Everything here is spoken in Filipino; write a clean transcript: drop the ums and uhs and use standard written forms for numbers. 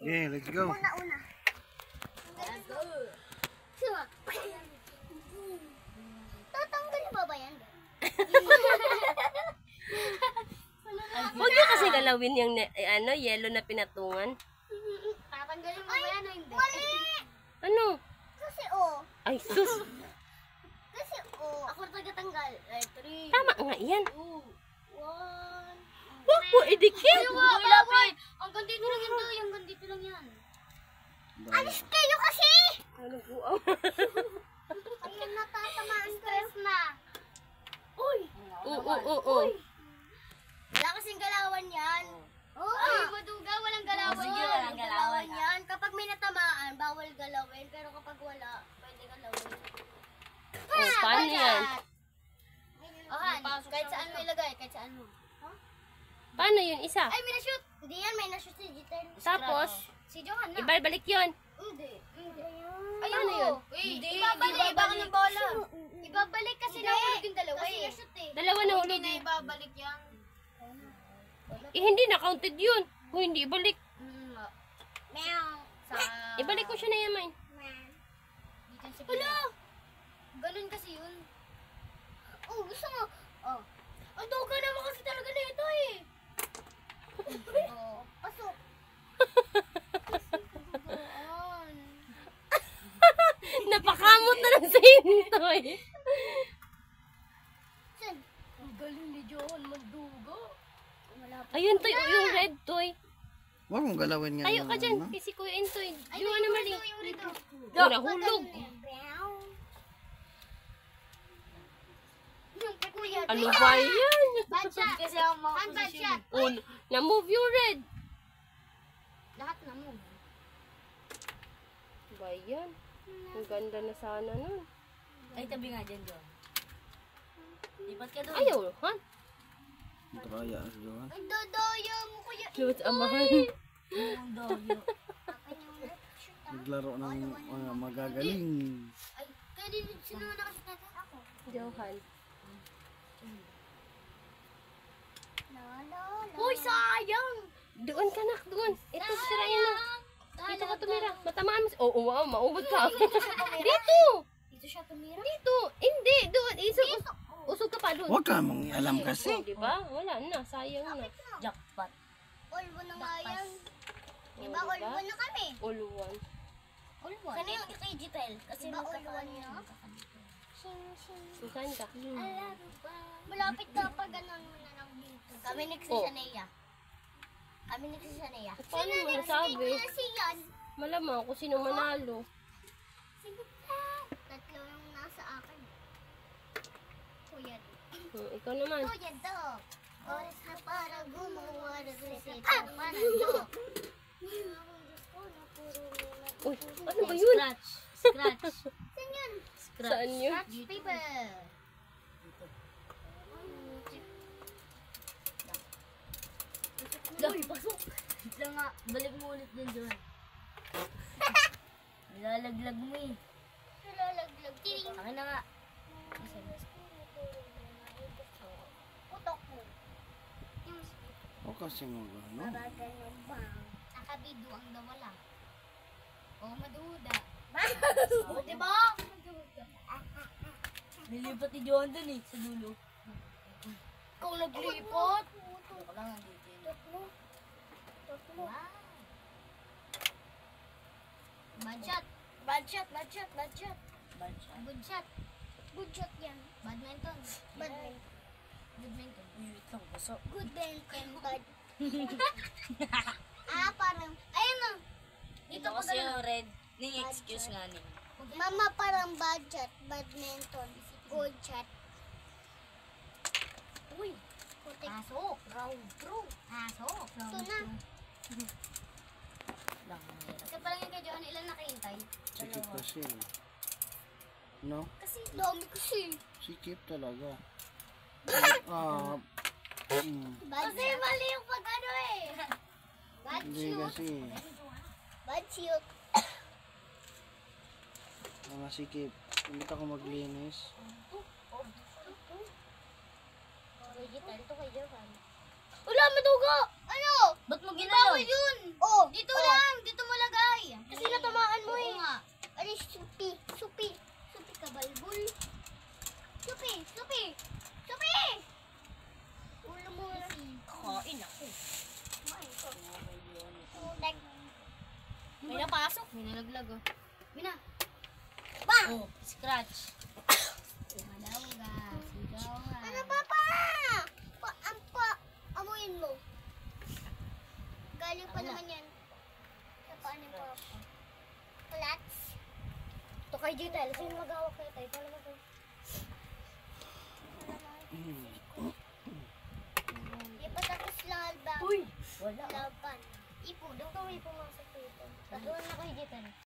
Yeah, let's go. Una. Let's go. Tatanggalin ba yan? Huwag niyo kasi galawin yung yellow na pinatungan. Tatanggalin mo ba yan o hindi? Mali! Ano? Kasi Ay, sus. Kasi ako tagatanggal. 3. Tama nga yan. 2, 1. Huwag po idikit. Bawal! Ang gandito lang yan daw. Yung gandito lang yan. Alis kayo kasi! Ano po? Ayun, natatamaan. Stress na. Uy! Oo. Wala kasing galawan yan. Ay, maduga, walang galawan. Sige, walang galawan yan. Kapag may natamaan, bawal galawin. Pero kapag wala, pwede galawin. Paano yan? Han, kahit saan mo ilagay, kahit saan mo. Paano yun isa? Ay, may na-shoot. Hindi yan, may na-shoot si Jitel. Tapos, Si Johan na. ibalik yun. Hindi. Paano yun? Hindi, ibabalik ng bola. Ibabalik kasi nahulog yung dalawa eh. Dalawa na hulog. Hindi na ibabalik yan. Hindi na counted yun. Kung hindi ibalik. Meow. Ibalik ko siya na yaman. Wala! Ganun kasi yun. Oh, gusto mo? Oh. Ang duga naman kasi talaga na ito eh. Oh, pasok. Napakamot na ng sintoy. Sen. Ang galing ni John, manduga. Ayun, toy. Yung red toy. Huwag mong galawin nga. Tayo ka dyan. ano. Kasi Kuya Intoy. Yung ano mali. Yung rito. Nahulog. Yung kuya. Ano ba yan? Bad shot. Kasi ang mga bad shot. Oh, na-move yung red. Lahat na mo. Ba yan? Ang ganda na sana nun. Ay, tabi nga dyan, John. Lipat ka doon. Ayaw, ha? Draya, Johan. Ang dodaya mo kuya. Luwat amahan. Ang dogyo. Akin yung red shoot ah. Naglaro ng mga magagaling. Ay, kaya din sino na kasi natin ako. Johan. La. Uy, sayang! Doon ka na, doon. Ito, sirayan mo. Dito ka tumira. Matamaan mo. Oo, wow, maubod ka. Dito! Dito siya tumira. Dito! Hindi, doon. Usog ka pa doon. Huwag ka mong alam kasi. Diba? Wala na, sayang na. Jackpot. Olbo na nga yan. Diba Oh, olbo na kami? All one. Olbo. Sana yung kay Jitel? Kasi diba olbo na? Saan ka? Malapit ka pa ganun mo na lang dito. Kami next si Shania. Kami next si Shania. Paano mo nasabi? Kasi yan. Malamang kung sino manalo. Sige pa. Tatlo yung nasa akin. Kuya. Ikaw naman. Kuya do. Oras na para gumawa ng reseta. Para do. Uy, ano ba yun? Scratch. Saan yun? Saan yun? Scratch paper. Uy, pasok. Lang nga, balik mo ulit din, John. Nilalaglag mo eh. Nalalaglag. Tiring. Akin na nga. Putok mo. Yung Huwag kasi mong ano. babagan ng bang. Nakabido ang nawala. O, maduda. O, diba? Nilipat ni John dun eh, sa dulo. Kung naglipot. Ako lang nandito yun. Wow. Bad shot. Bad shot, bad shot, bad shot. Bad shot. Good shot. Good shot yan. Badminton. Badminton. Badminton. Uy, wait lang, pasok. Good badminton, bad. Parang, ayun na. Dito kasi yung red. Ning excuse nga ning. Mama, parang bad shot, badminton. Good shot. Uy. Pasok. Round through. Pasok. Ito na. Lang, mahirap. Kasi parang yung kay Johan, ilan nakahintay? Sikip kasi. No? Kasi dami kasi. Sikip talaga. Kasi mali yung pag ano eh. Bad Hindi shoot. kasi. Bad shoot. Mga sikip. Hindi ako maglinis. Ito kay Johan. Wala, madugo! Ano? Ba't mo ginalaw? Bawal yun! Oh, dito lang! Dito Pasok. May nalaglag oh. Mina. Ba! Oh, scratch. Madaw ga. Sigaw ga. Ano papa? Amuin mo. Galing pa naman yan. Sa paano ni papa? Plats? Ito kay Jitel. Sino mag-awak na tayo? Ito naman tayo. Di pa tapos lang alba. Uy! Wala. Laban. Ipo. Doon ka may pumasok dito. Doon na kay Jitel.